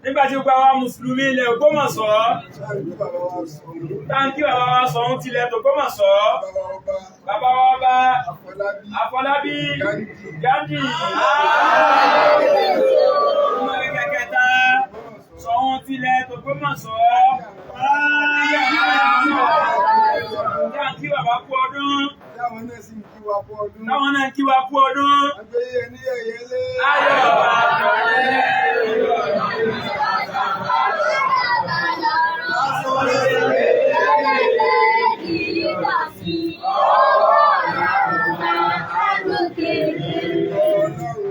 Nígbàtí ó gbáwá Mùsùlùmí ilẹ̀ Ògbómọ̀ṣọ́, táǹkì bàbá wa sọ ń tilẹ̀ t'Ògbómọ̀ṣọ́, bàbá wa bá Afọlábí Gándì, ọmọ kẹkẹta sọ ń tilẹ̀ t'Ògbómọ̀ṣọ́, táǹkì bàbá kú ọdún, táwọn náà kí wa kú ọdún, ayọ̀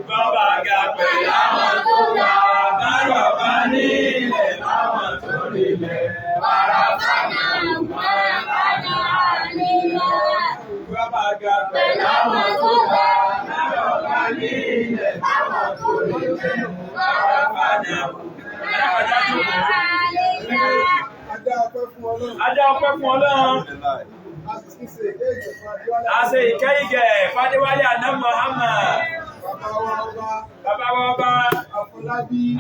bàbá ga pẹ̀lú àwọn tó ga, bárọ̀ bá nílẹ̀ àwọn tó nílẹ̀, bárọ̀ bá náà bàbá ga pẹ̀lú àwọn tó ga, bárọ̀ bá nílẹ̀ àwọn tó nílẹ̀, bárọ̀ bá náà. Adá ọpẹ́ fún Ọlọ́run. A ṣe ìkẹ́yìgẹ̀ Fádéwálé àná Muhammad. Bàbá wa ọba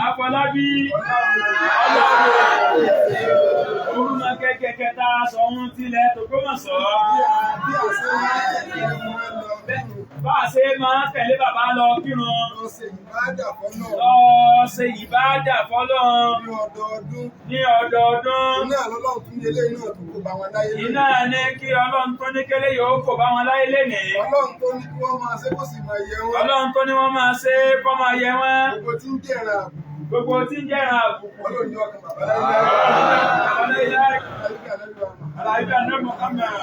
Afọlábí Orúmọ kẹkẹta sọ̀hún tilẹ̀ t'Ògbómọ̀ṣọ́. Bá a ṣe máa tẹ̀lé bàbá lọ kírun. Lọ ṣe ìbádà fọ́lọ́run. Ní ọdọọdún. Iná ní kí Ọlọ́run tó ní kélé yóò kò bá wọn láyé lénìí. Ọlọ́run tó ní kí wọ́n máa ṣe kó sì máa yẹ wọ́n. Ọlọ́run tó ní wọ́n máa ṣe kó máa yẹ wọ́n. Gbogbo tí ń jẹ́ràn àbùkù. Gbogbo tí ń jẹ́ràn àbùkù. Ọlọ́run ní ọkàn bàbá láyé. Àlàyé àná Muhammad.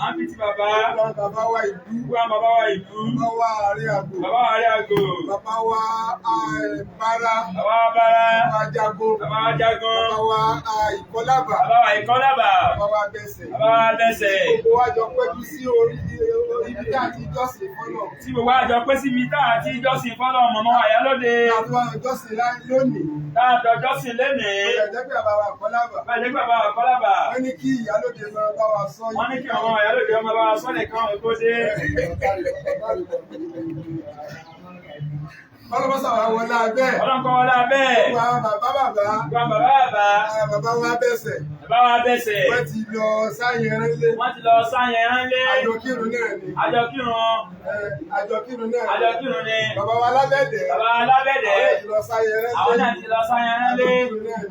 Àmì ti bàbá. Bàbá wa ìlú. Bàbá wa ìlú. Bàbá wa àárín àgbò. Bàbá wa àárín àgbò. Bàbá wa bára. Bàbá wa bára. Bàbá wa jagun. Bàbá wa jagun. Bàbá wa ìkọlábà. Bàbá wa ìkọlábà. Bàbá wa bẹ̀sẹ̀. Bàbá wa bẹ̀sẹ̀. Gbogbo wa jọ péjú sí orí ibi tá àti ìjọsìn fọ́lọ̀. Tí gbogbo wa jọ pé síbi tá àti ìjọsìn fọ́lọ̀ mọ̀mọ́ àyálóde. Àwọn ìjọsìn lónìí. Táàdọ̀ ìjọsìn lénìí. Ẹ̀jẹ̀ bàbá wa ìkọlábà. Ẹ̀jẹ̀ bàbá wa ìkọlábà. Wọ́n ní kí ìyálóde máa bá wa sọ. Wọ́n ní kí àwọn àyálóde ọmọ bá wa sọ nìkan tó dé. Ọlọ́mọ́sà wa wọlé abẹ́. Ọlọ́nkọ́ wọlé abẹ́. Bàbá wa bẹ̀sẹ̀. Bàbá wa bẹ̀sẹ̀. Wọ́n ti lọ sáyẹn ránlé. Wọ́n ti lọ sáyẹn ránlé. Àjọkírun náà ni. Àjọkírun. Àjọkírun náà ni. Àjọkírun ni. Bàbá wa lábẹ́dẹ̀. Bàbá wa lábẹ́dẹ̀. Àwọn ti lọ sáyẹn ránlé. Àwọn náà ti lọ sáyẹn ránlé.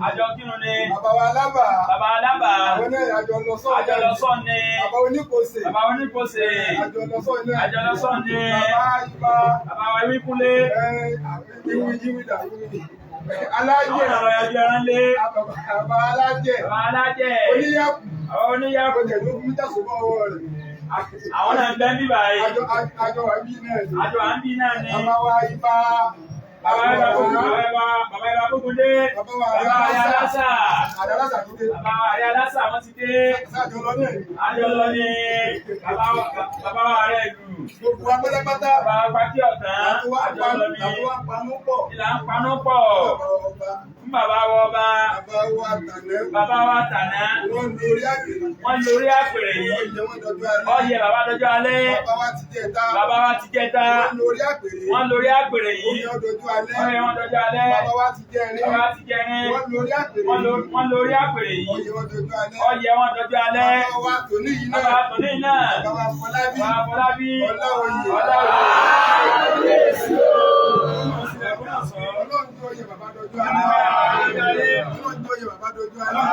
Àjọkírun ni. Bàbá wa lábà. Bàbá wa lábà. Àwọn náà àjọlọsọ́ ni. Àjọlọsọ́ ni. Bàbá oníkòsè. Bàbá oníkòsè. Àjọlọsọ́ ni. Àjọlọsọ́ ni. Bàbá ibà. Bàbá wa Ìwíkúnlé. Yíwídà. Alájẹ. Àwọn ẹ̀jẹ̀ ránlé. Bàbá alájẹ. Bàbá alájẹ. Oníyàpù. Àwọn oníyàpù. Ọjọ́ ìlú fún ìtàsọ́gbọ́ ọwọ́ rẹ̀. Àwọn náà ń bẹ́ bí báyìí. Àjọ wà bí náà ni. Àjọ à ń bí náà ni. Bàbá wa ibà. Bàbá ibà Kúkúndé. Bàbá Àrí Alásà. Àdàlásà tó dé. Bàbá Àrí Alásà wọ́n ti dé. Àjọ lọ náà ni. Àjọ lọ ní bàbá wa Ààrẹ ìlú. Gbogbo wa pátápátá. Bàbá pàtí ọ̀tán. Àti wá panú pọ̀. Ìlà ń panú pọ̀. Fún bàbá wa ọba. Bàbá wa tàná. Wọ́n lórí àgbèrè. Wọ́n lórí àpèrè yìí. Ọyẹ bàbá dọjọ́ alẹ́. Bàbá wa ti jẹta. Bàbá wa ti jẹta. Wọ́n lórí àgbèrè. Wọ́n lórí àpèrè yìí. Ọyẹ wọn dọjọ́ alẹ́. Ọyẹ wọn dọjọ́ alẹ́. Bàbá wa ti jẹrin. Bàbá wa ti jẹrin. Wọ́n lórí àgbèrè. Wọ́n lórí àpèrè yìí. Ọyẹ wọn dọjọ́ alẹ́. Ọyẹ wọn dọjọ́ alẹ́. Bàbá wa tòní yìí náà. Bàbá wa tòní yìí náà. Bàbá Fọlábí. Bàbá Fọlábí. Ọláoyè. Ọláoyè. Ọlọ́run tó yẹ bàbá dọjọ́ alẹ́. Ọlọ́run tó yẹ bàbá dọjọ́ alẹ́.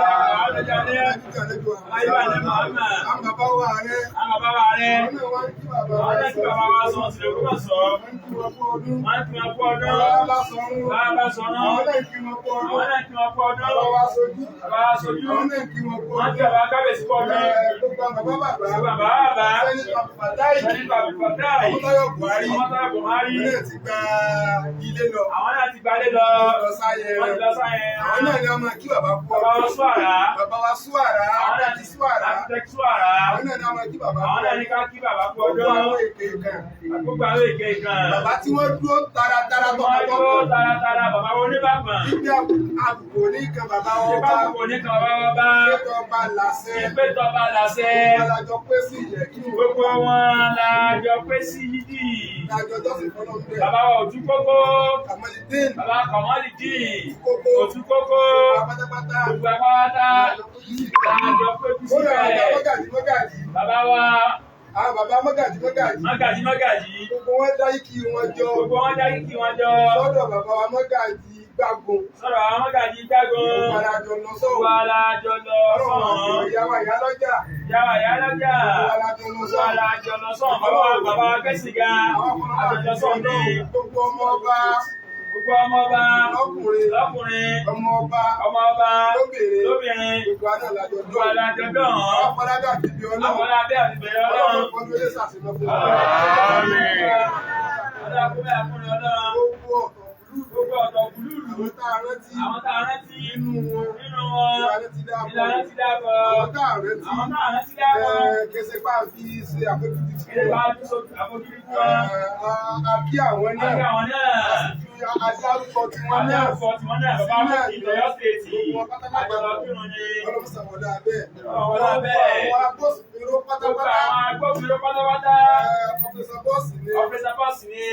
Àwọn bàbá wa rẹ̀. Àwọn bàbá wa rẹ̀. Wọ́n kí bàbá Wọ́n wa jẹ́ kí bàbá wa sọ sílẹ̀ kó bá sọ. Wọ́n kí wọn kú ọdún. Wọ́n kí wọn kú ọdún. Bàbá sọ̀run. Bàbá sọ̀run. Àwọn náà kí wọn kú ọdún. Àwọn náà kí wọn kú ọdún. Bàbá wa sojú. Bàbá wa sojú. Àwọn náà kí wọn kú Wọ́n ọdún. kí bàbá kábíyèsí kú ọdún. Gbogbo bàbá. Bàbá. Sẹ́ni Fàtáì. Sẹ́ni Fàtáì. Ọmọtáyọ̀ Buhari. Ọmọtáyọ̀ Buhari. Àwọn náà ti gba ilé lọ. Àwọn náà ti gbalé lọ. Lọ sáyẹ Wọ́n ti lọ sáyẹn. Àwọn náà ni ọmọ kí bàbá kú Bàbá wa ọdún. Súwàrà. Bàbá wa Súwàrà. Àwọn náà ti Súwàrà. Architect Súwàrà. Àwọn náà ni ọmọ kí bàbá kú Àwọn náà ọdún. ní ká kí bàbá kú Gbogbo ọdún. àwọn èké kan. Gbogbo àwọn èké kan. Bàbá tí wọ́n dúró taratara Wọ́n dúró tọkàntọkàn. taratara bàbá wọn oníbàgbọ̀n. Ibi àbùkù ní kan bàbá wọn Ìbá bá. kò ní kan bàbá wọn bá. Ètò ọba làṣẹ. Ìpétọ̀ bá làṣẹ. Alájọ pé sí ilẹ̀ kí wọ́n. Gbogbo wọn la jọ pé sí yídì. Alájọ jọ́sìn fọ́nà ń bẹ̀. Bàbá wa Òtú Kókó. Kàmọ́lídéèn. Bàbá Kọ̀mọ́lì dì. Kókó. Òtú Kókó. Pátápátá. Gbogbo apáwátá la jọ pé kú Ó rẹ̀ síbẹ̀. mọ́gàjì. Bàbá wa Àwọn bàbá mọ́gàjì. Mágàjí. Gbogbo wọn dá ikí wọn jọ. Gbogbo wọn dá kí wọn jọ. Lọ́dọ̀ bàbá wa mọ́gàjì gbàgbọ́n. Sọ̀rọ̀ àwọn Mágàjí gbágun. Ìpàdàjọ lọ Gbogbo sọ́wọ́. alájọ lọ sọ̀rọ̀. Ìyàwó ìyá lọ́jà. Yàrá ìyá lọ́jà. Ìpàdàjọ lọ Gbogbo sọ́wọ́. alájọ lọ sọ̀rọ̀. Bàbá wa Kẹ́sìgá. Àjọjọ sọ̀rọ̀ ní. Gbogbo ọmọ ọba. Gbogbo ọmọ ọba. Lọ́kùnrin. Ọmọ ọba. Ọmọ ọba. Lóbìnrin. Lóbìnrin. Gbogbo àná làjọ Gbogbo alájọ dán. Ọ̀pọ̀lọpọ̀ àbíbí Àwọn ọlọ́run. alábẹ́ àti bẹ̀rẹ̀ Ọlọ́run. Ọlọ́run kọ́ ló lè ṣàṣìlọ fún wa. Ọlọ́run kó bẹ́ẹ̀ fún Ọlọ́run. Gbogbo ọ̀tọ̀ Gbogbo ọ̀tọ̀ kùlùlù. àwọn tá a rántí Àwọn tá a rántí. nínú wọn. Nínú wọn. Ìlànà ti dáàbò. Ìlànà ti dáàbò. Àwọn tá a rántí. Àwọn tá a rántí dáàbò. Kẹsẹ̀ pa fi ṣe àfojúdi tí Ilé bá tún so àfojúrí fún wọn. Àkí àwọn Àti náà. àwọn náà. Adárúkọ tí wọ́n Àwọn náà. náà fọ tiwọn náà. Bàbá wọn ti Ọ̀yọ́ Stéètì. Gbogbo wọn pátápátá. Àjọlọ kírun ni. Ọlọ́run sàmọ̀dá bẹ́ẹ̀. Ọ̀wọ́lá bẹ́ẹ̀. Àwọn agbófinró Gbogbo pátápátá. àwọn agbófinró pátápátá. Ọ̀pẹ̀sẹ̀ bọ́ọ̀sì ni. Ọ̀pẹ̀sẹ̀ bọ́ọ̀sì ni.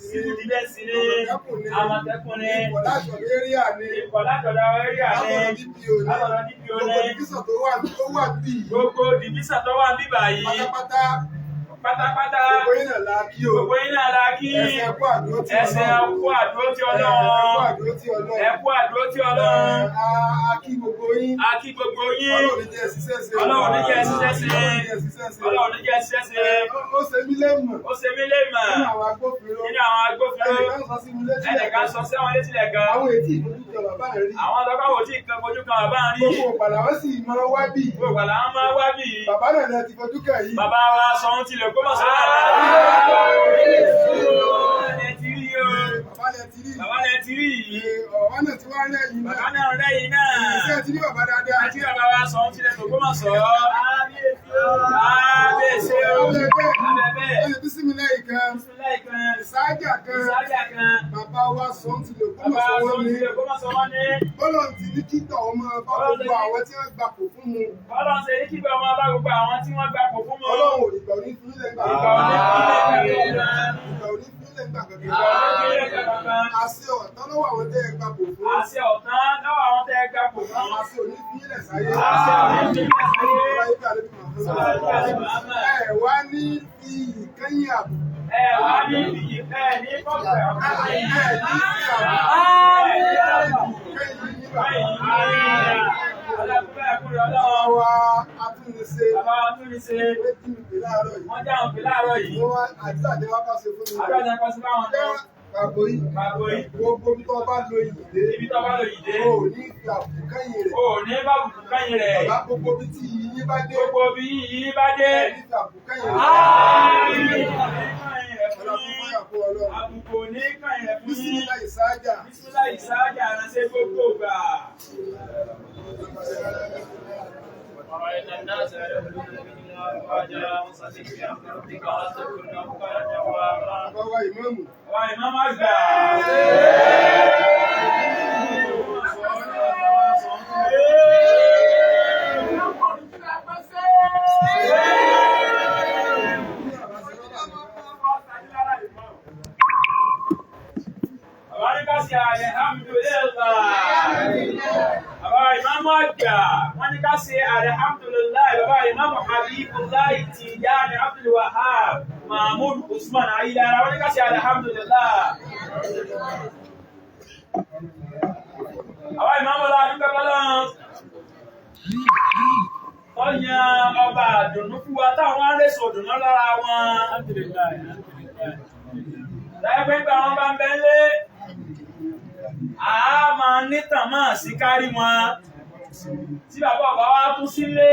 Civil defense ni. Àmọ̀tẹ́kùn ni. Ìwọ̀lájọ̀ léríà ni. Ìkọ̀lájọ̀dá area ni. Látọ̀dọ̀ DPO ni. Látọ̀dọ̀ DPO Gbogbo ni. division tó wà bí. Gbogbo dìbísà tó wà níbà yìí. Pátápátá. Gbogbo yín náà la kí o. Gbogbo yín náà la kí. Ẹsẹ̀ kú àdúró tí Ẹsẹ̀ ẹkú àdúró tí Ọlọ́run. Ẹkú àdúró tí Ọlọ́run. A kí gbogbo yín. A kí gbogbo yín. Ọlọ́run ní jẹ́ ṣiṣẹ́ ṣe. Ọlọ́run ní jẹ́ ṣiṣẹ́ ṣe. Ọlọ́run ní jẹ́ ṣiṣẹ́ ṣe. Ó ṣe mí lẹ́mọ̀. Ó ṣe mí lè mọ̀. Nínú àwọn agbófinró. Nínú àwọn agbófinró. Ẹnìkan sọ sí mi létí Ẹnìkan sọ sí àwọn létí lẹ̀ gan. Àwọn ètí ìfojújọ bàbá rẹ̀ rí. Àwọn ọlọ́pàá wò tí nǹkan fojú kan bàbá ń rí. Gbogbo ìpàdà wọ́n sì máa wá bí. Gbogbo àlà wọn máa wá bì í. Bàbá náà lẹ ti fojú kàn yìí. Bàbá wa sọ ohun tí lè kó mọ̀ sọ́dọ̀. Ẹ ti rí o. Bàbá lẹ ti rí. Bàbá lẹ ti rí yìí. Ọ̀wá náà ti wá lẹ́yìn náà. Bàbá náà rẹ́yìn náà. Ṣé ẹ ti rí bàbá dáadáa? Àti bàbá wa sọ ohun tí lè kó mọ̀ sọ́. Kábíyèsí o. Abẹ́bẹ́. Ẹ bí sí mi lẹ́yìn kan. Ìsúnlẹ̀ kan. Ìsáájà kan. Ìsájà kan. Bàbá wa sọ ń tilẹ̀ kó Bàbá mọ̀ wa sọ sọ́wọ́ ohun ní. tí lè kó mọ̀ sọ́ wọ́n ní. Bọ́lọ̀ ti ní kíkọ̀ ọmọ bá gbogbo àwọn tí wọ́n gbà kò fún mu. Ọlọ́run ṣe ní kí bá ọmọ bá gbogbo àwọn tí wọ́n gbà kò fún mọ́. Ọlọ́run ò ìgbà òní fún ilẹ̀ gbà. Ìgbà òní fún ilẹ̀ gbà. Ìgbà òní fún ilẹ̀ gbà Ìgbà òní fún ilẹ̀ gbà. Àṣẹ ọ̀tán lọ́wọ́ àwọn tẹ́ ẹ gbà kò fún. Àṣẹ ọ̀tán lọ́wọ́ àwọn tẹ́ ẹ gbà kò fún. Àṣẹ òní fún ilẹ̀ sáyé. Àṣẹ òní fún ilẹ̀ sáyé. Ẹ wá ní iyì kẹ́yìn àbò. Ẹ wá ní iyì ẹ ní kọ́kọ́ ẹ̀ ọ̀kọ́ Ẹ ní yìí. fi àbò. Kẹ́yìn yín bàbá. Bàbá wa atúnisẹ. Bàbá wa tún ní ṣe. Méjì ìpè láàárọ̀ yìí. Wọ́n jáwọn pè láàárọ̀ yìí. Wọ́n wá àti àdéhùn bá ṣe fún mi. Àdọ́jà kan sí báwọn náà. Bàbá yìí. Bàbá yìí. Gbogbo bí wọ́n bá lo ìdè. Ibi tó bá lò yìí dé. O ní fi àbùkù kẹ́yìn rẹ̀. O ní bá bùkún kẹ́yìn rẹ̀. Bàbá gbogbo bí tí yín bá dé. Gbogbo bí yìí bá dé. Ní fi àbùkù kẹ́yìn rẹ̀. Àbùkù ní kẹ́yìn rẹ̀ fún yín. Bísímílà ìsáájà. Bísímílà ìsáájà ránṣẹ́ gbogbo gbà. ورأيت الناس يدخلون في دين الله أفواجا وصدق بأمر ربك Bàbá ìmáàmù. Bàbá ìmáàmù àgbà. Bàbá ìmáàmù àgbà wọ́n ní ká ṣe alhamdulillah. Bàbá ìmáàmù Habibullah Tijani Abdul Wahab Mahmud Usman Ayidara wọ́n ní ká ṣe alhamdulillah. Bàbá ìmáàmù la dúpẹ́ fọ́lọ́run tó yan ọba àdùnnú fún wa táwọn arẹ́sọ̀ òdùnnú lára wọn. Láìpẹ́ pé àwọn bá ń bẹ́lé a máa nítàn máa sí kárí wọn tí bàbá ọba wá tún sílé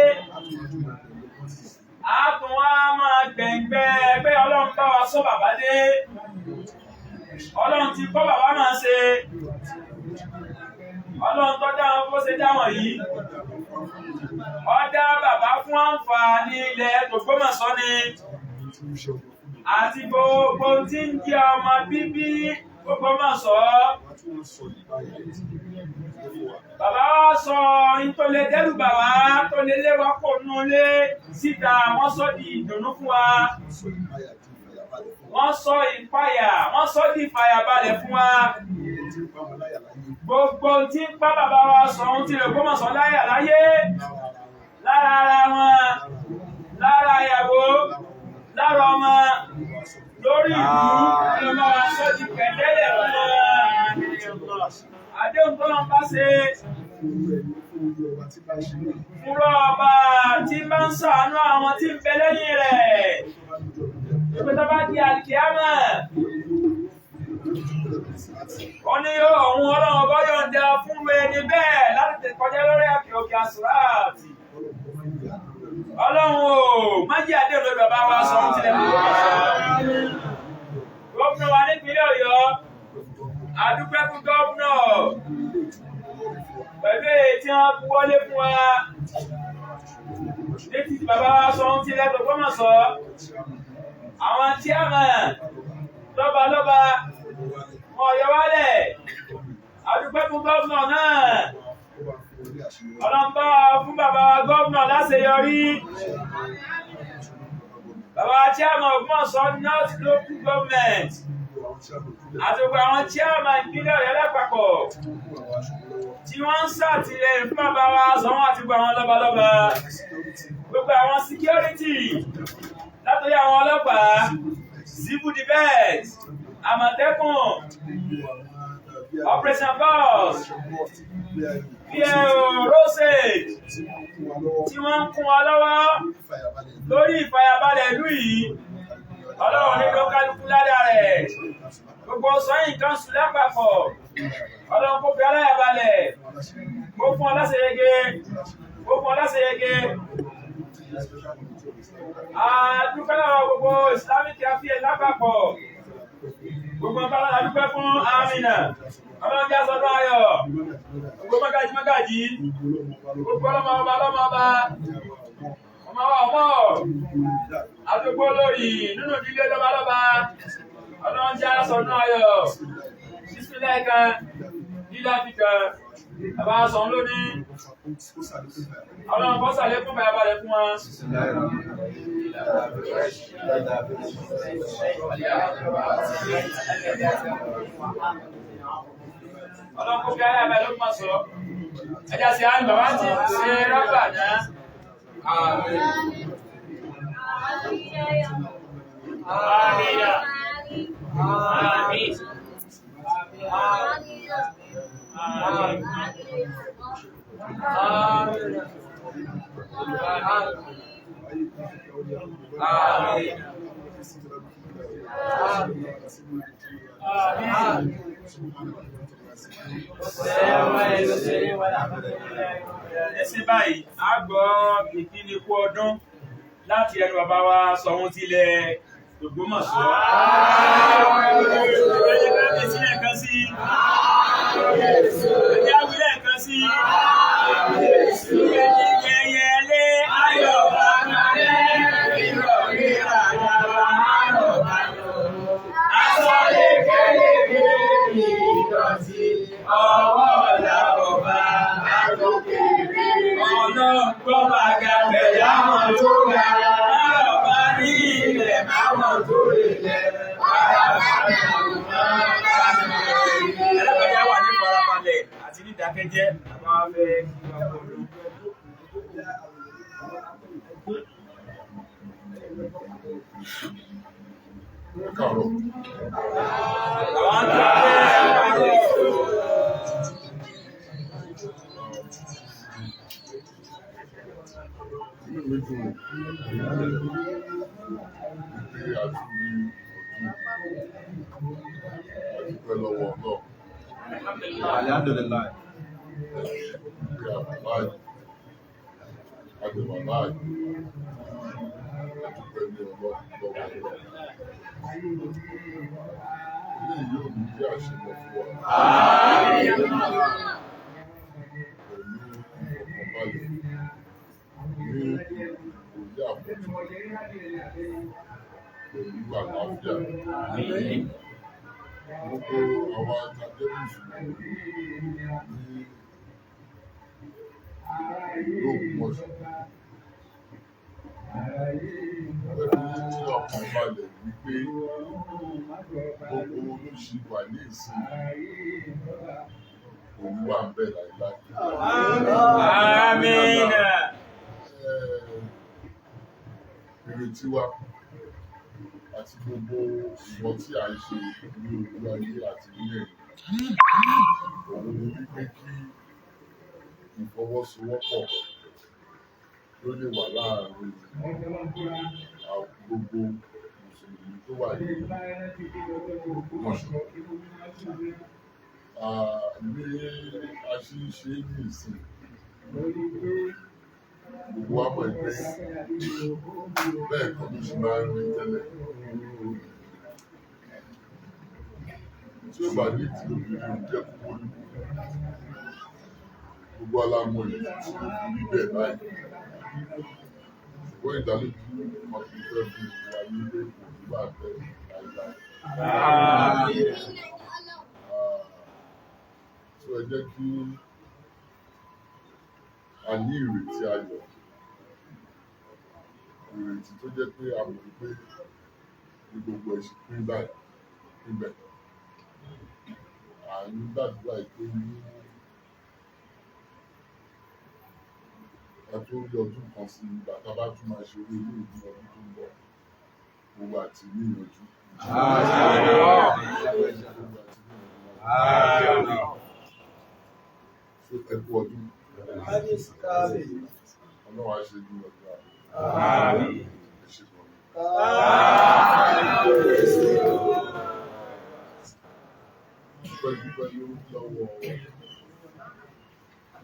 a tún wá máa gbẹ̀ngbẹ́ pé ọlọ́run bá wa sọ bàbá dé, ọlọ́run ti kọ́ bàbá máa ṣe, ọlọ́run tó dá wọn bó ṣe dá wọn yìí ó dá bàbá fún àǹfààní ilẹ̀ Ògbómọ̀ṣọ́ ni àti gbogbo tí ń jẹ́ ọmọ bíbí Ògbómọ̀ṣọ́. Bàbá wa sọ in tó lè dẹ́rù bàbá tó lè lé wa kò nú lé síta, wọ́n sọ di ìdùnnú fún wa, wọ́n sọ ìpayà, wọ́n sọ di ìfàyàbalẹ̀ fún wa. Gbogbo tí ń pa bàbá wa sọ ohun tí lè Ògbómọ̀ṣọ́ láyà láyé lára ara wọn, lára ìyàwó, lára ọmọ, lórí ìlú ọmọ wa sọ di pẹ̀lẹ́lẹ̀ fún wa. Àdéhùn tó lọ bá ṣe fúnra ọba tí bá ń ṣàánú àwọn tí ń bẹ lẹ́yìn rẹ̀. Ìpé tó bá di àlìkíyámà wọ́n ní òun ọlọ́run ọba yọ̀ǹda fún ẹni bẹ́ẹ̀ láti kọjá lórí òkè àsùráàtì. Ọlọ́run o má jẹ́ àdéhùn lórí bàbá wa sọ ohun tilẹ̀ fún wa. Gómìnà wa nípínlẹ̀ Ọ̀yọ́ àdúpẹ́ fún gómìnà pẹ̀lú èyí tí wọ́n wọlé fún wa ní ti bàbá wa sọ ohun tilẹ̀ tó Ògbómọ̀ṣọ́. Àwọn chairman lọ́balọ́ba wọn yọ wálẹ̀, àdúpẹ́ fún gómìnà náà. Ọlọ́pàá fún bàbá wa gómìnà láṣeyọrí. Bàbá chairman Ògbómọ̀ṣọ́ North Local Government àti gbogbo àwọn chairman ìpínlẹ̀ Ọ̀yọ́ lápapọ̀ tí wọ́n ń ṣàtìlẹ́yìn fún bàbá wa sọ́wọ́n àti gbogbo àwọn lọ́balọ́ba, gbogbo àwọn security látọ̀rí àwọn ọlọ́pàá, civil defense, Àmọ̀tẹ́kùn, Operation Boss, PLO, Rosage tí wọ́n ń kún wa lọ́wọ́ lórí ìfàyàbalẹ̀ ìlú yìí. Ọlọ́run ní lókàlùkù ládàá rẹ̀, gbogbo sọ́yìn kan sùn lápapọ̀. Ọlọ́run kó fi aláyàbalẹ̀, kó fún ọlásẹ̀yẹgẹ, kó fún ọlásẹ̀yẹgẹ. Àdúpẹ́ lọ́wọ́ gbogbo Islamic affairs lápapọ̀. Gbogbo ọba àdúpẹ́ fún Amina, ọlọ́run jẹ́ sọ́dọ̀ ayọ̀. Gbogbo mágàjí, gbogbo ọlọ́mọ ọba, ọmọ wa ọmọ àdúgbò lórí nínú ìdílé lọ́balọ́ba, ọlọ́run jẹ́ sọ́dọ̀ ayọ̀. Sísílẹ̀ kan, nílá fìkà, bàbá sọ̀n lónìí. Ọlọ́run kó ṣàlékún bàbá rẹ̀ fún wọn. Ọlọ́run kó fi ayé àbẹ̀ ló máa sọ. Ẹjá sí àmì bàbá tí ṣe rọ́bà náà. Àmín. Àmín. Àmín. Ẹsẹ̀ báyìí, a gbọ́ ìkíni kú ọdún láti ẹnu bàbá wa sọ ohun tí ilẹ̀ Ògbómọ̀ṣọ́. Ẹyẹlé ayọ̀ bàbá rẹ̀ ìrọ̀rí àjàbá. Ẹlẹ́gbẹ̀ẹ́ wà ní ìfarabalẹ̀ àti ní ìdákẹ́jẹ́ àbá fẹ́ kí wọ́n kọ́ ló. Káàárọ̀. Àwọn tó ń bẹ Inú mi dùn wípé a ti rí àdúpẹ́ lọ́wọ́ náà. Alhamdulillah. Wípé àbáláyé, àgbẹ̀wà láàyè, àdúpẹ́ ní ọlọ́run lọ́wọ́ náà. Ilé yóò ní kí àṣemọ fún wa. Pẹ̀lú ìfọ̀kànbalẹ̀ ní òye àpọ̀jù pẹ̀lú àlàáfíà. Gbogbo àwọn akadẹ́mì ìṣòro ní ìlú Ògbómọ̀ṣọ́. Pẹ̀lú ọkàn balẹ̀ wípé gbogbo olóṣì wà ní ìsìn òun wà ń bẹ̀ láìláì. Àmín. Ìrètí wa àti gbogbo ìwọ̀n tí a ń ṣe ní ojú ayé àti ní ẹ̀yìn. Òun ni wípé kí ìfọwọ́sowọ́pọ̀ ló lè wà láàárín gbogbo Mùsùlùmí tó wà ní Ògbómọ̀ṣọ́. Bí a ṣe ń ṣe ní ìsìn, gbogbo wa mọ̀ pé bẹ́ẹ̀ kan ló ṣe máa ń rí tẹ́lẹ̀. Tí ó bá ní ti obìnrin jẹ́ kúkú ní gbogbo alámọ̀ ìlú tí ó fi rí bẹ́ẹ̀ báyìí. Ṣùgbọ́n ìdálójú wọn fi fẹ́ bí ìwà nílé ìwà bẹ́ẹ̀ láìláì. Tí ó jẹ́ kí a ní ìrètí ayọ̀. Ìrètí tó jẹ́ pé a mọ̀ pé ní gbogbo ẹ̀sìn pín báyìí níbẹ̀. À ń gbàdúrà pé ní ọdún ọdún kan sí bàtà bá tún máa ṣe orí ilé ìlú ọdún tó ń bọ̀. Gbogbo àti níyànjú. Ṣé ẹ kú ọdún? Ọlọ́run á ṣe ní ọjọ́ àná. Ẹ ṣe gan ni.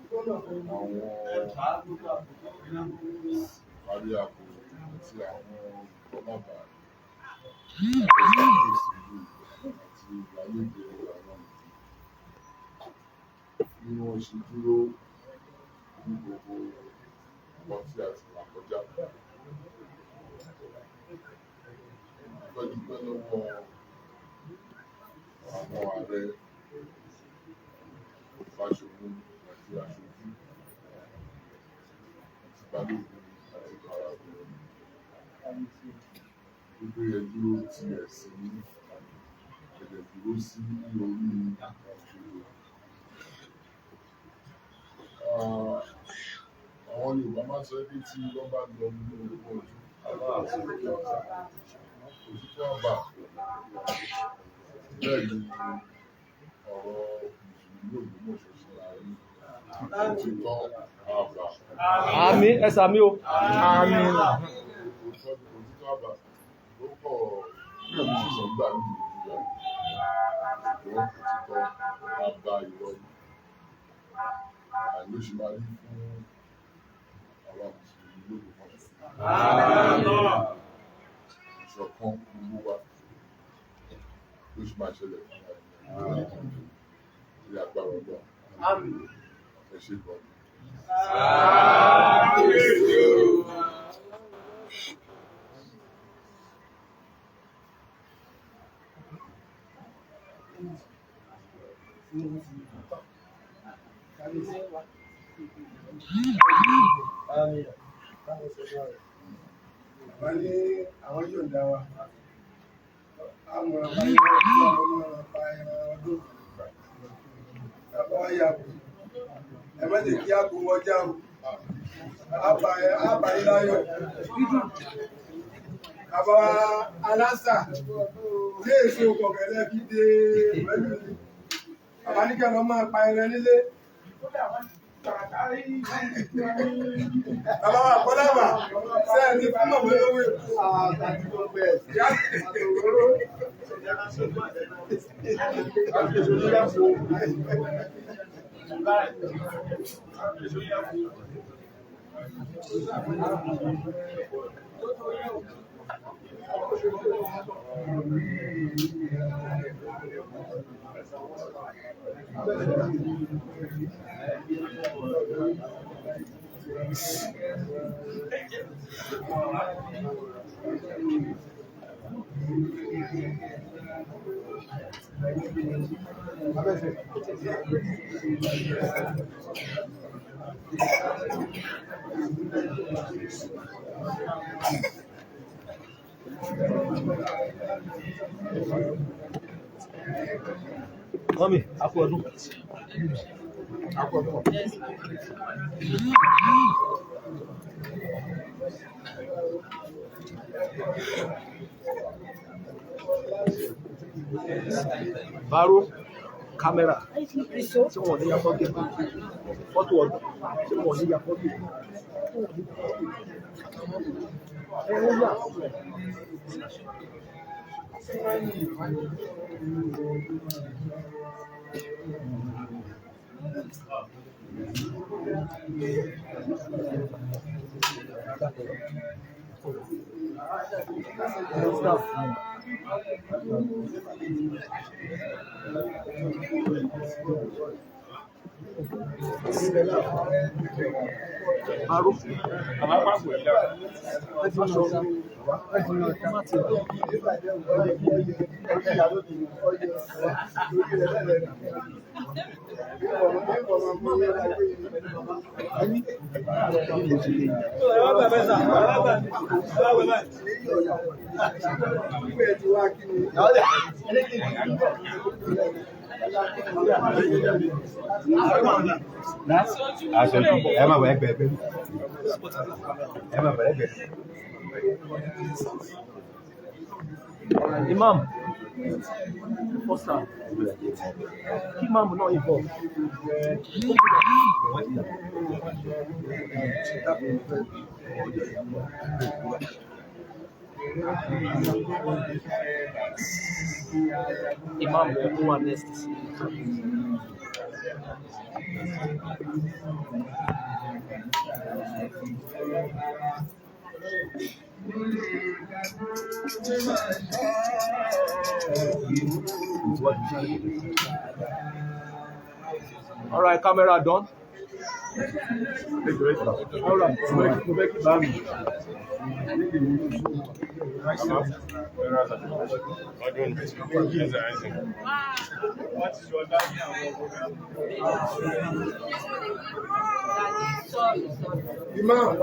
Dúpẹ́ lọ́wọ́ àwọn parí àpò àti àwọn ọlọ́ba àti ìgbàlódé àwọn bí wọ́n ṣe dúró ní gbogbo ọkọ̀ tí a ti là kọjá. Dúpẹ́ lọ́wọ́ àwọn ààrẹ Fáṣọ̀hún àti aṣojú àti balógun àti parapọ̀. Gbogbo yẹn dúró ti ẹ̀sìn ẹ̀dẹ̀ dúró sí orí ìṣòro. Àwọn Yorùbá máa ń sọ pé tí wọ́n bá lọ nínú orúkọ ojú, òtítọ́ àbá. Bẹ́ẹ̀ ni ọ̀rọ̀ Mùsùlùmí Ògbómọ̀ṣọ́ ṣe láàárín òtítọ́ àbá. Àmín, ẹ sàmí o. Àmín. Òtítọ́ àbá ló pọ̀ ní òṣìṣẹ́ gbà ní ìlú ṣùgbọ́n òtítọ́ àbá ìrọ̀ ni. Àìló ṣe máa rí fún àwọn Mùsùlùmí Ògbómọ̀ṣọ́. Ìṣọ̀kan gbogbo wa ló ṣe máa ṣẹlẹ̀ fún wa ní agbára Ọlọ́run. Ẹ ṣe gan ni. wọ́n ní àwọn yóò dá wa. Àwọn ọmọ ìgbà tí àwọn ọmọ pa ẹran ọdún. Bàbá wa yà kú. Ẹ má jẹ́ kí á kó wọjá o. Àbá yín láyọ̀. Bàbá wa aláṣà ilé èso kọ̀kẹ́lẹ́ fi dé pẹ̀lú mi. Bàbá ní kí ẹ lọ máa pa ẹran nílé. Bàbá wa kọ́lábà sẹ́ẹ̀ ní fún ọ̀gbẹ́ lówó àtàkì tó gbẹ̀. Mami, aku ọdún. Baro, kámẹ́rà, tí wọ́n ní ya fọ́tò ọdún, tí wọ́n ní ya fọ́tò. Imam, Pastor, kí Imam náà involve. Imam, who are next? All right, camera done. All right, go back to Bami. What is your dad now? Imam.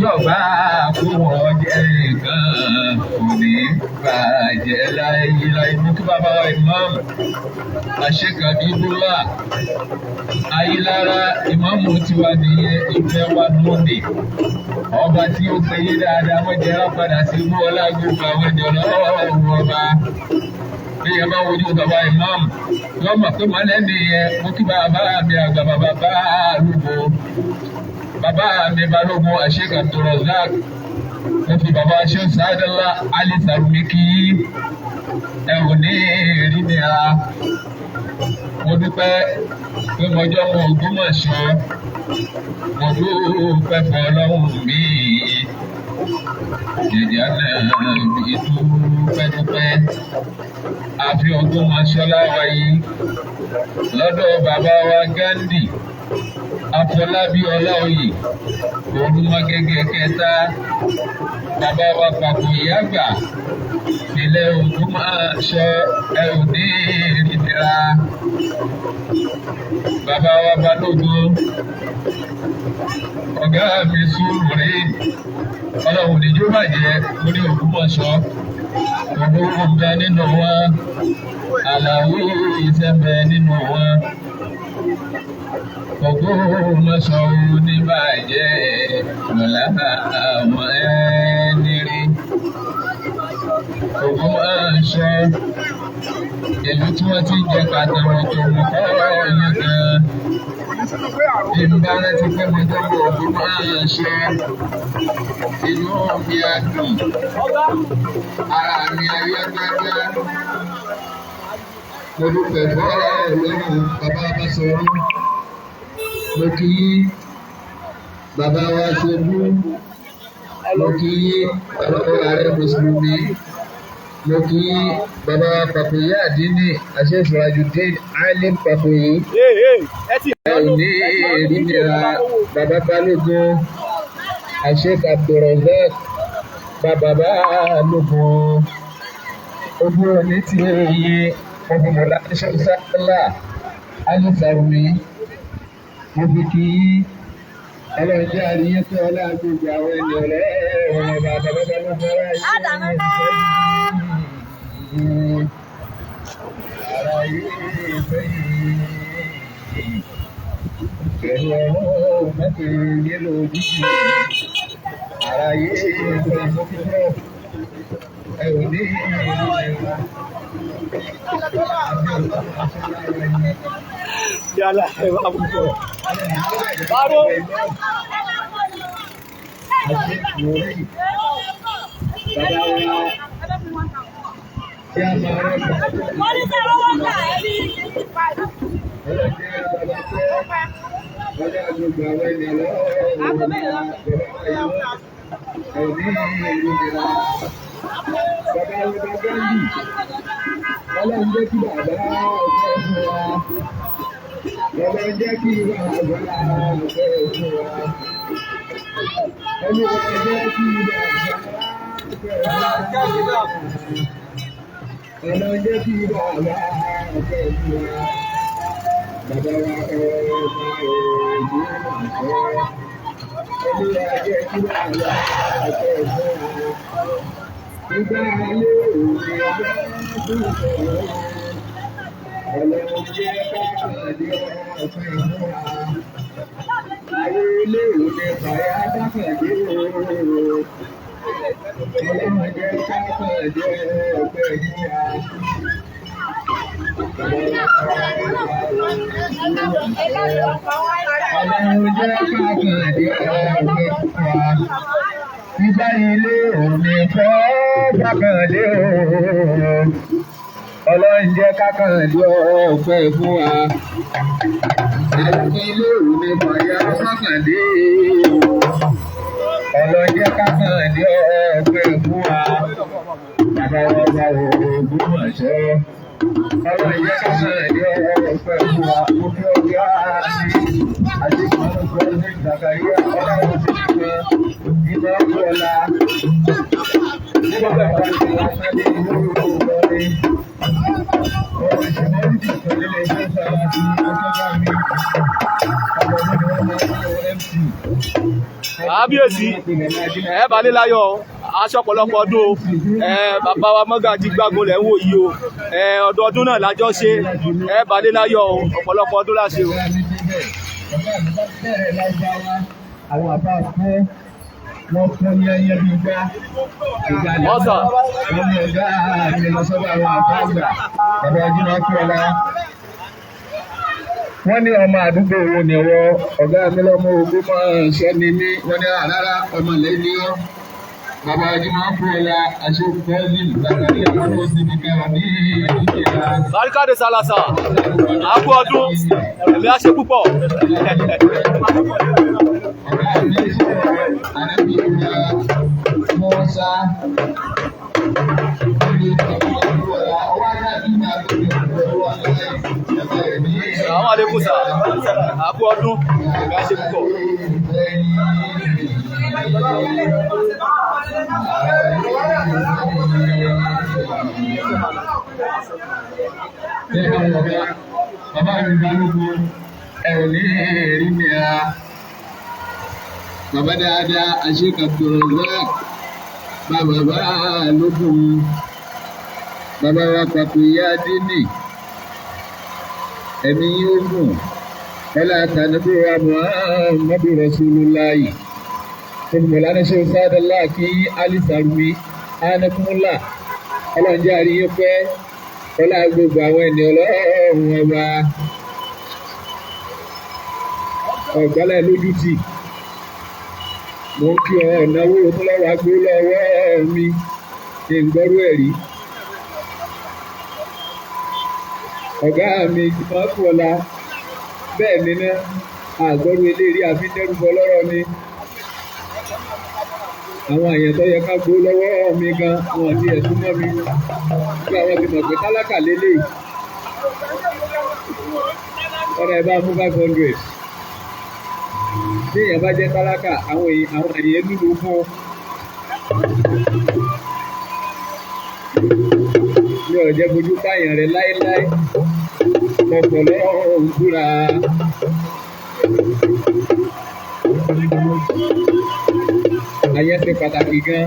Yọ̀bá kó wọ́n jẹ́ nǹkan kò ní bàjẹ́ láyé mú kí bàbá wa ìmáàmù àṣekàdé búlá ayélára ìmáàmù tiwa nìyẹn ìfẹ́ wa lónìí ọba tí ó péye dáadáa wọ́n jẹ́ rápadà sí ibú ọlá gbogbo àwọn ènìyàn lọ́wọ́ ọba bí ẹ bá wojú bàbá ìmáàmù wọ́n mọ̀ pé mọ́lẹ́ nìyẹn mú kí bàbá mi àgbà bàbá bá lùbọ̀. Bàbá mi Balógun Sheikh Abdulrazak mo fi bàbá Sheikh Saadallah Ali Sarumi kí ẹ ò ní rí nira. Mo dúpẹ́ pé mọjọ́ mọ Ògbómọ̀ṣọ́ mo dúpẹ́ fún Ọlọ́run mi. Jẹ̀jẹ̀ náà bí dúpẹ́ àfi Ògbómọ̀ṣọ́ láwàyí lọ́dọ̀ bàbá wa Gandhi. Afọlábí Ọláoyè Olúmọgẹ́gẹ́ kẹta bàbá wa Pàkó Ìyágbà nílẹ̀ Ògbómọ̀ṣọ́ ẹ ò ní ìrìnira. Bàbá wa Balógun ọ̀gá mi Sùúrùrè Ọlọ́run níjó bàjẹ́ lórí Ògbómọ̀ṣọ́ ògbóhùn bẹ nínú wọn Àlàó ìṣẹ́bẹ nínú wọn. Ògbómọ̀ṣọ́ oníbàjẹ́ lọ́la àwọn ẹni rí. Ògbómọ̀ṣọ́ ìlú tí wọ́n ti jẹ kàtàkùn tó mú kọ́ ọ̀yàn gan. Ìbára ti pẹ́ mọ́ jọ́bọ̀ Ògbómọ̀ṣọ́. Inú mi á dùn, ara mi á yá gágá. Mo dúpẹ́ fún Ọlọ́run bàbá bá sọ̀rọ̀. Mo kí bàbá wa Ṣẹ́gun, mo kí bàbá ààrẹ Mùsùlùmí, mo kí bàbá wa Pàkóyè Àdínì Sheikh Sirajuddin Alim Pàkóyè. Ẹ ò ní ìrìnira bàbá Balógun Sheikh Abdulrazak bàbá Balógun. Ogun òní ti yé ọdún mọ̀lá Sheikh Saadallah Ali Sarumi. Mo fi kí ọlọ́jọ́ àríyé tó ọlá gbogbo àwọn ènìyàn lẹ́wọ̀n ọba àbábábá ló fẹ́ràn yìí. Ara yìí fẹ́ yìí. Pẹ̀lú ọ̀rọ̀ mẹ́tò yẹ́lò ojúṣe. Ara yìí fẹ́ mọ́kíkọ́. Ẹ ò ní ìlú ẹ̀wọ̀n. Yálà ẹ wá púpọ̀. Báró. Ọlọ́run jẹ́ kí bàbá ọ̀fẹ́ fún wa. Ọlọ́run jẹ́ kí bàbá ọ̀fẹ́ fún wa. Ọlọ́run jẹ́ kí bàbá ọ̀fẹ́ fún wa. Ọlọ́run jẹ́ kí bàbá ọ̀fẹ́ fún wa. Bàbá wa ọ̀fẹ́ òjò ọ̀fẹ́. Olúwa jẹ́ kí bàbá ọ̀fẹ́ fún wa. Ìgbà ilé òní ọjọ́ ìṣòro. Ọlọ́run jẹ́ káàkiri ọ̀pẹ ìmúra. Ayé ilé òní bàyá dákàdé òòrùn. Ọlọ́run jẹ́ káàkiri ọ̀pẹ ìmúra. Ọlọ́run jẹ́ káàkiri ọ̀pẹ ìmúra. Ìgbà ilé òní kọ́ bákàndé òòrùn. Ọlọ́run jẹ́ kákàndé ọ̀pẹ fún wa. Àyàfi ilé òní bàyá bákàndé òòrùn. Ọlọ́run jẹ́ kákàndé ọ̀pẹ fún wa. Bàbá wa bá òògùn mọ̀ṣọ́. Ọlọ́run jẹ́ kákàndé ọ̀pẹ fún wa. Mo fi ọjọ́ àti ìmọ̀lẹ́kọ̀ọ́ ní Zakaria ọlọ́run ti fi kan ìmọ̀ ọ̀la. Nígbà tí a ti wá sáré ìlú Ìlọrin, ọ̀rọ̀ ìṣẹ̀lẹ̀ ń dìbò nílé ẹgbẹ́ sára sí ọjọ́ mi. Ọ̀rọ̀ mi ni wọ́n máa ń lọ MC. Kábíyèsí ẹ balẹ̀ láyọ̀ aṣọ ọ̀pọ̀lọpọ̀ ọdún bàbá wa Mọ́gàjí Gbágun lẹ̀ ń wò yìí o ọdọọdún náà lájọ́ ṣe ẹ balẹ̀ láyọ̀ ọ̀pọ̀lọpọ̀ ọdún láṣẹ o. Àwọn àbá fún wọn fún yẹnyẹn bí gbá ìgbàlẹ̀ wọn ní ọ̀gá mi lọ sọ́dọ̀ àwọn àbá àgbà bàbá Jímọ̀ kí ọlá. Wọ́n ní ọmọ àdúgbò wo ni wọ́n ọ̀gá mi lọ́mọ ogún máa ń ṣẹ́ni ní wọ́n ní rárá ọmọ lẹ́ni ọ́. Bàbá Jímọ̀ kí ọlá aṣọ́kùnkọ́ ní ìgbàgbọ́ àwọn òsìnkú kẹwàá ní ìdíje. Barikade Salasa àkú ọdún ẹ̀mí àṣẹ púpọ̀. Àwọn àlékún sà àkú ọdún ẹ̀mí àṣẹ púpọ̀. Bàbá mi balógun ẹ̀rọ ní èrè mi ra. Bàbá dáadáa àṣekàtúrọ̀ náà. Bàbá bá lókun. Bàbá wa pàpọ̀ ìyá Dínì. Ẹ̀mí yóò gùn. Ọlá àtànàbí wa Muhammadu Rasulullahi. Olùmọ̀lá ṣe Sádàlá kí Alísàrúmi Ánàkúnmúlà. Ọlọ́run jẹ́ àríyé pẹ́. Ọlá gbogbo àwọn ènìyàn Ọlọ́run ọba. Ọ̀gbálẹ̀ lójútì. Mo ń kí ọ̀nàwó tó lọ́wọ́ agbó lọ́wọ́ mi kí n gbọ́rú ẹ̀rí. Ọ̀gá mi máa kú ọ̀la bẹ́ẹ̀ ni ná àgbọ́rú eléèrí àfi dẹ́rùbọ lọ́rọ̀ mi. Àwọn àyàn tó yẹ ká gbó lọ́wọ́ mi gan wọn àti ẹ̀sùn mọ́ mi. Bí àwọn ti mọ̀ pé tálákà lélẹ̀. Ọ̀rọ̀ ẹ̀ bá mú 500. Bí èèyàn bá jẹ́ tálákà, àwọn èèyàn nílò fún un. Mi ò jẹ́ bojú pààyàn rẹ̀ láéláé. Ọ̀pọ̀lọ́ òǹkúra. Ayé ṣe pàtàkì gan.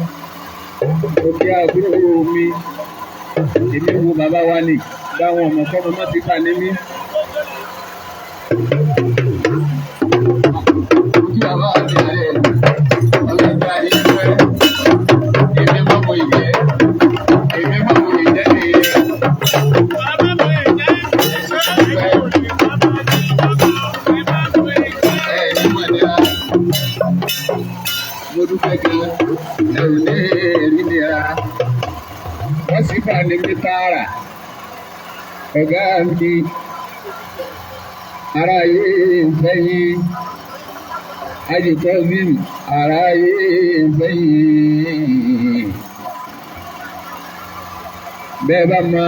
Òkè àbúrò mi. Èmi wo bàbá wa nì. Báwọn ọmọ kọ́mọ má ti fà ní mí. Bàbá àti ààrẹ ọlọ́gbà ìfẹ́ èmi máa mọ ìjẹ́ èmi máa mọ ìjẹ́ nìyẹn. Mo dúpẹ́ gan ẹ̀rù ní èrí nira wọ́n sì fà ní mi tààrà ọ̀gá mi aráyé ìfẹ́ yìí. Ajitọ́bìn aráyé ìfẹ́yìn. Bẹ́ẹ̀ bá mọ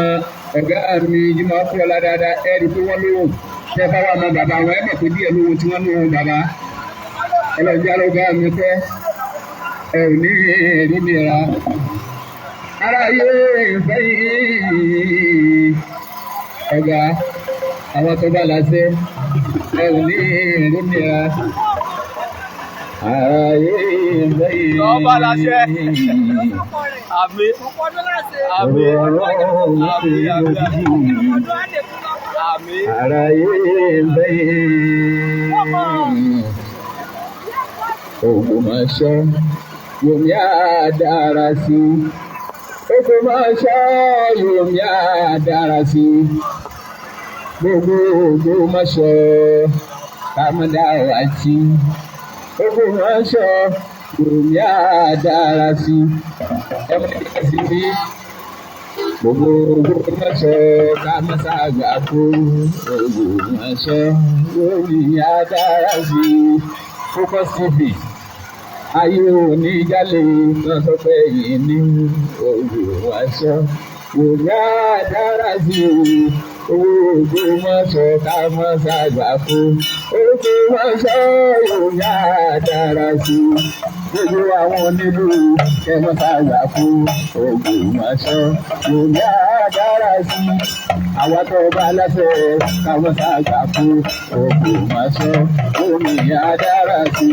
ọ̀gá mi Jímọ̀ kú ọlá dáadáa ẹ̀rí pé wọ́n lóhùn. Bẹ́ẹ̀ bá wà mọ bàbá wọn ẹ̀ mọ̀ pé díẹ̀ lóhùn tí wọ́n lóhùn bàbá. Ọlọ́jà lọ́gá mi fẹ́ ẹ̀ ò ní èrí nira. Aráyé ìfẹ́yìn. Ọ̀gá àwọn tó bá láṣẹ ẹ̀ ò ní èrí nira. Ààyè ìbẹ̀yẹ. Ọba láṣẹ. Àmín. Àmín. Àmín. Ààyè ìbẹ̀yẹ. Ògbómọ̀ṣọ́ yomi á dára sí. Ògbómọ̀ṣọ́ yomi á dára sí. Gbogbo Ògbómọ̀ṣọ́ kàmúdà wá sí. Ògbómọ̀ṣọ́ yomi á dára sí. Ẹ mọ̀ ní ká sí bí. Gbogbo Ògbómọ̀ṣọ́ kàmúsà gbà fún. Ògbómọ̀ṣọ́ yomi á dára sí. Focus TV. Ayé òní jálè kan sọ pé yìí ní Ògbómọ̀ṣọ́ yomi á dára sí. Ògbómọ̀ṣọ́ ká mọ́ ṣàgbà fún. Ògbómọ̀ṣọ́ yomi á dára sí. Gbogbo àwọn onílù ẹ mọ́ ṣàgbà fún. Ògbómọ̀ṣọ́ yomi á dára sí. Àwa tó bá láṣẹ ká mọ́ ṣàgbà fún. Ògbómọ̀ṣọ́ yomi á dára sí.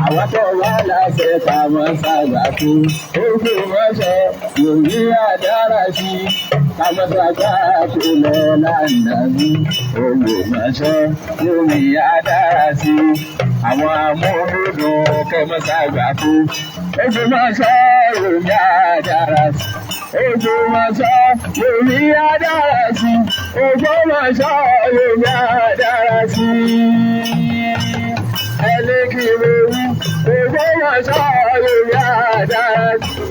Àwa tó bá láṣẹ ká mọ́ ṣàgbà fún. Ògbómọ̀ṣọ́ yomi á dára sí. Ká mọ́ ṣàgbà fún lọ lánàá mi. Ògbómọ̀ṣọ́ yomi á dára sí. Àwọn amúlùdùn kẹ́mọ́ ṣàgbà fún. Ògbómọ̀ṣọ́ yomi á dára sí. Ògbómọ̀ṣọ́ yomi á dára sí. Ògbómọ̀ṣọ́ yomi á dára sí. Ẹlẹ́kìrì wí. Ògbómọ̀ṣọ́ yomi á dára sí.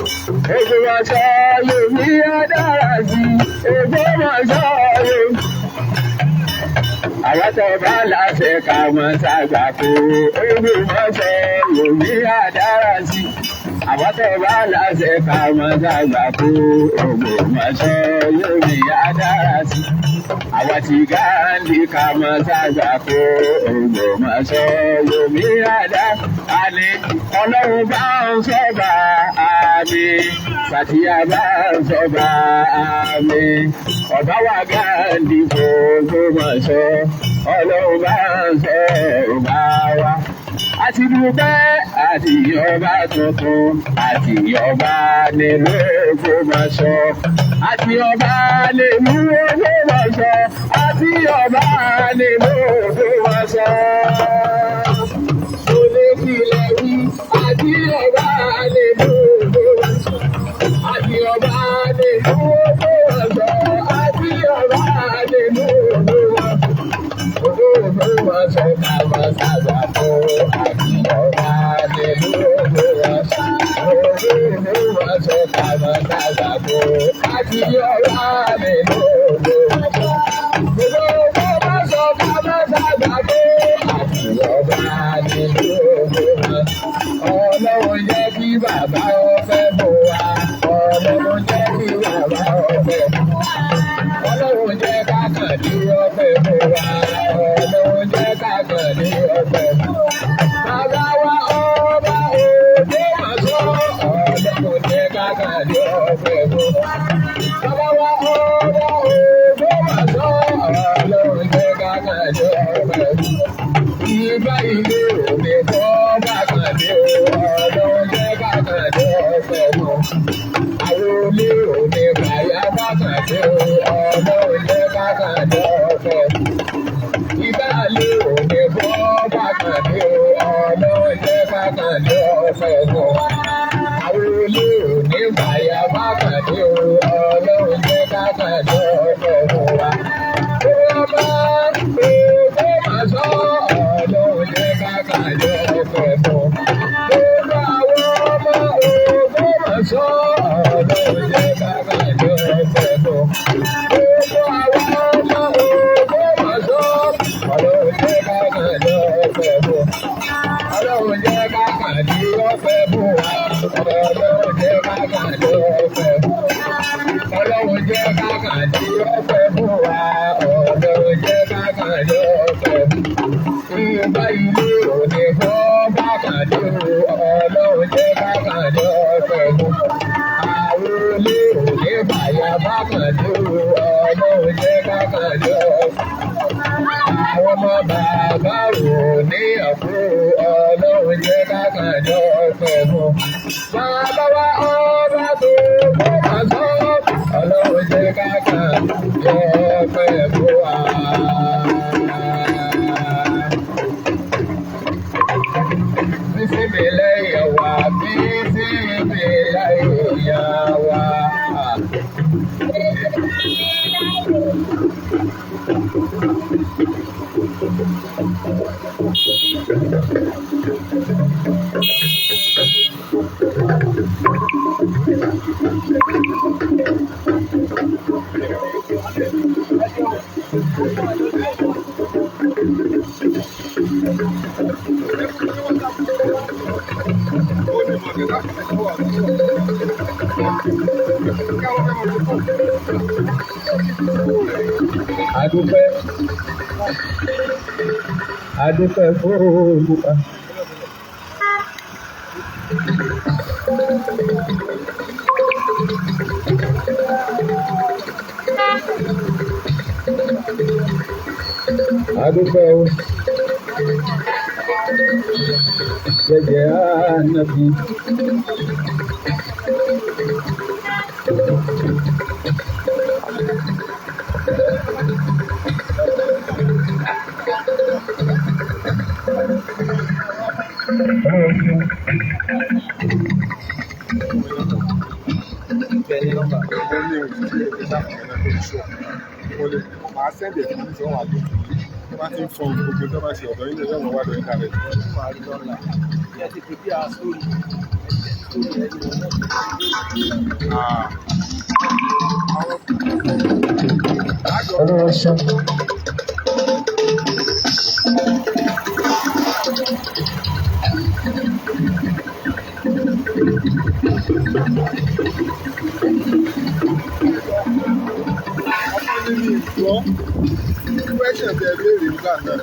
Ògbómọ̀ṣọ́ yomi á dára sí. Ògbómọ̀ṣọ́ yomi. Àwa tó bá láṣẹ ká mọ́ ṣàgbà fún. Ògbómọ̀ṣọ́ yomi á dára sí. Àwa tó bá láṣẹ ká mọ́ ṣàgbà fún. Ògbómọ̀ṣọ́ yomi á dára sí. Àwa tí Gáàndì ká mọ́ ṣàgbà fún. Ògbómọ̀ṣọ́ yomi á dára sí. Ọlọ́run bá ń sọ́ba àmín. Sàtíyà bá ń sọ́ba àmín. Ọba wa Gáàndì fún Ògbómọ̀ṣọ́. Ọlọ́run bá ń sọ́ba wa. Àti dúpẹ́ àti ọba tuntun àti ọba nílùú Ògbómọ̀ṣọ́. Àti ọba nílùú Ògbómọ̀ṣọ́. Àti ọba nílùú Ògbómọ̀ṣọ́. Olókìlẹ̀ wí àti ọba nílùú Ògbómọ̀ṣọ́. Àti ọba nílùú Ògbómọ̀ṣọ́. Àti ọba nílùú Ògbómọ̀ṣọ́. Ògbómọ̀ṣọ́ ká mọ́ ṣàgbà fún. Àti ọba nílùú Ògbómọ̀ṣọ́. Ògbómọ̀ṣọ́ ká mọ́ ṣàgbà fún. Àti ọba nílùú Ògbómọ̀ṣọ́. Ògbómọ̀ṣọ́ ká mọ́ ṣàgbà fún. Àti ọba nílùú Ògbómọ̀ṣọ́. Ọlọ́run jẹ́ kí bàbá ọfẹ́ fún wa. Ọlọ́run jẹ́ kí bàbá ọfẹ́ fún wa. Ọlọ́run jẹ́ ká kàn ní ọfẹ́ fún wa. Ọlọ́run jẹ́ ká kàn ní ọfẹ́ fún wa. Bàbá wa ọba Ògbómọ̀ṣọ́. Ọlọ́run jẹ́ ká kàn ní ọfẹ́ fún wa. Bàbá wa ọba Ògbómọ̀ṣọ́. Ọlọ́run jẹ́ ká kàn ní ọfẹ́ fún wa. Ìgbà ilé òní kọ́ bá kàn ní o. Ọlọ́run jẹ́ ká kàn ní ọfẹ́ fún wa. Àwọn olé òní bàyá bá kàn ní o. Ọlọ́run jẹ́ ká kàn ní ọfẹ́ fún wa. Ìbálé òní kọ́ bá kàn ní o. Ọlọ́run jẹ́ ká kàn ní ọfẹ́ fún wa. Àwọn olé òní bàyá bá kàn ní o. Ọlọ́run jẹ́ ká kàn ní ọfẹ́ fún wa. Ọba Ògbómọ̀ṣọ́. Ọlọ́run jẹ́ ká kàn ní ọfẹ́ fún wa. Gbogbo àwọn ọmọ Ògbómọ̀ṣọ́. Ọlọ́run jẹ́ ká kàn ní ọfẹ́ fún wa. Gbogbo àwọn ọmọ Ògbómọ̀ṣọ́. Ọlọ́run jẹ́ ká kàn ní ọfẹ́ fún wa. Ọlọ́run jẹ́ ká kàn ní ọfẹ́ fún wa. Ọlọ́run jẹ́ ká kàn ní ọfẹ́ fún wa. Ọlọ́run jẹ́ ká kàn ní ọfẹ́ fún wa. Ọlọ́run jẹ́ ká kàn ní ọfẹ́ fún wa. Ìgbà ilé òní fọ́ bá kàn ní o. Ọlọ́run jẹ́ ká kàn ní ọfẹ́ fún wa. Àwọn olé òní bàyá bá kàn ní o. Ọlọ́run jẹ́ ká kàn ní ọfẹ́ fún wa. Àwọn ọmọ bàbá rò ní ọ̀pọ̀. Ọlọ́run jẹ́ ká Bàbá wa ọba tó kó máa sọ, ọlọ́run jẹ́ káàkà yọ ọpẹ́ fún wa. Bísí mi lẹ́yìn wa, bísí mi lẹ́yìn wa. Adúpẹ́ fún Olúwa. Adúpẹ́ o. Jẹ́jẹ́ ànábì. Màá sẹ́ndẹ̀ fún mi sọ́wọ́n àdó. Tó bá ti ń fọ gbogbo tó bá ṣe ọ̀dọ́ ilé yóò wá lọ ìta rẹ̀. Question tẹ béèrè nígbà náà,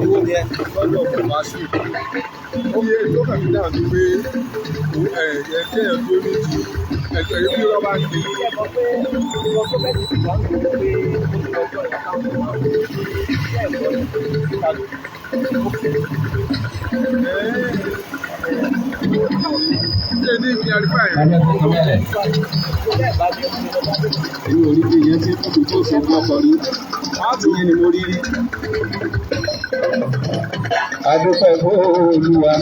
owó yẹn lọ́dọ̀ bàbá sí. Ó yẹ tó kàn mí dáhùn ní pé ẹ̀jẹ̀ yẹn tó ní ju ẹ̀jẹ̀ yẹn bí rọ́bà ń gbé. Ṣé ní clarify rẹ̀? Èmi ò rí bí ìyẹn tí fún mi tó ṣe fún ọkọ rí. Láti yẹn ni mo rí rí. Adúpẹ́ fún Olúwa.